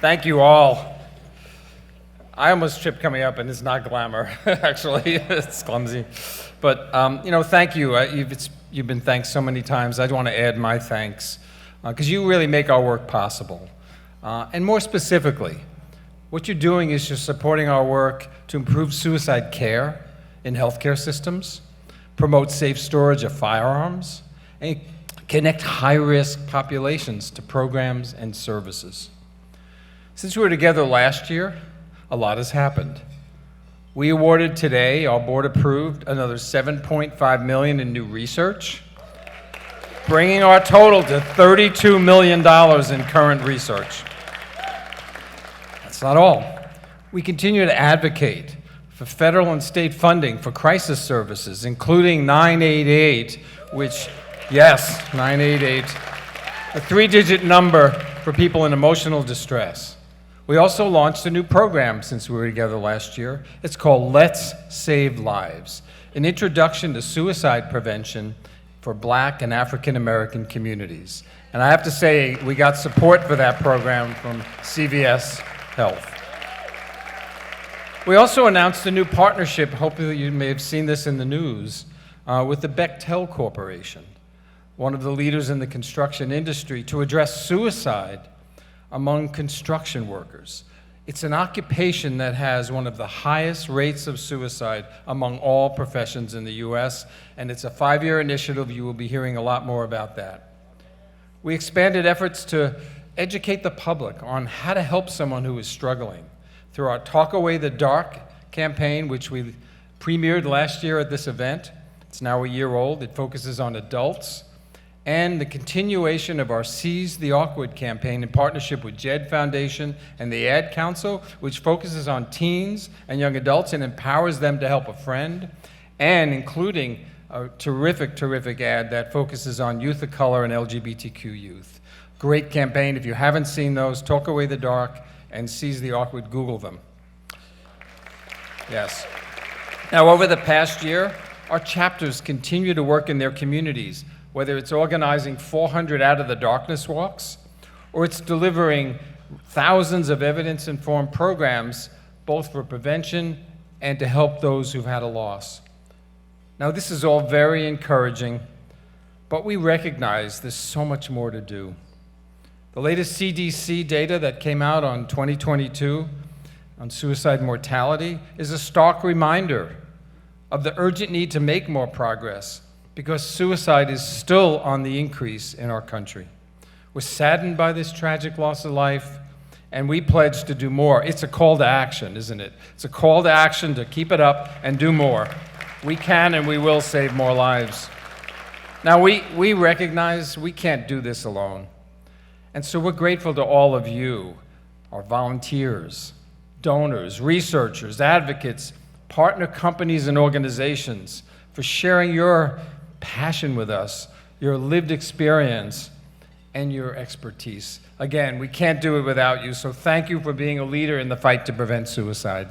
Thank you all. I almost tripped coming up, and it's not glamour, actually. It's clumsy. But, thank you. You've been thanked so many times. I want to add my thanks, because you really make our work possible. And more specifically, what you're doing is you're supporting our work to improve suicide care in healthcare systems, promote safe storage of firearms, and connect high-risk populations to programs and services. Since we were together last year, a lot has happened. We awarded today, our board approved, another $7.5 million in new research, bringing our total to $32 million in current research. That's not all. We continue to advocate for federal and state funding for crisis services, including 988, which, yes, 988, a three-digit number for people in emotional distress. We also launched a new program since we were together last year. It's called Let's Save Lives, an introduction to suicide prevention for Black and African American communities. And I have to say, we got support for that program from CVS Health. We also announced a new partnership, hopefully you may have seen this in the news, with the Bechtel Corporation, one of the leaders in the construction industry, to address suicide among construction workers. It's an occupation that has one of the highest rates of suicide among all professions in the US, and it's a 5-year initiative. You will be hearing a lot more about that. We expanded efforts to educate the public on how to help someone who is struggling through our Talk Away the Dark campaign, which we premiered last year at this event. It's now a year old. It focuses on adults, and the continuation of our Seize the Awkward campaign in partnership with JED Foundation and the Ad Council, which focuses on teens and young adults and empowers them to help a friend, and including a terrific ad that focuses on youth of color and LGBTQ youth. Great campaign. If you haven't seen those, Talk Away the Dark and Seize the Awkward, Google them. Yes. Now, over the past year, our chapters continue to work in their communities, whether it's organizing 400 Out of the Darkness walks, or it's delivering thousands of evidence-informed programs, both for prevention and to help those who've had a loss. Now, this is all very encouraging, but we recognize there's so much more to do. The latest CDC data that came out on 2022 on suicide mortality is a stark reminder of the urgent need to make more progress, because suicide is still on the increase in our country. We're saddened by this tragic loss of life, and we pledge to do more. It's a call to action, isn't it? It's a call to action to keep it up and do more. We can and we will save more lives. Now, we recognize we can't do this alone. And so we're grateful to all of you, our volunteers, donors, researchers, advocates, partner companies and organizations, for sharing your passion with us, your lived experience, and your expertise. Again, we can't do it without you, so thank you for being a leader in the fight to prevent suicide.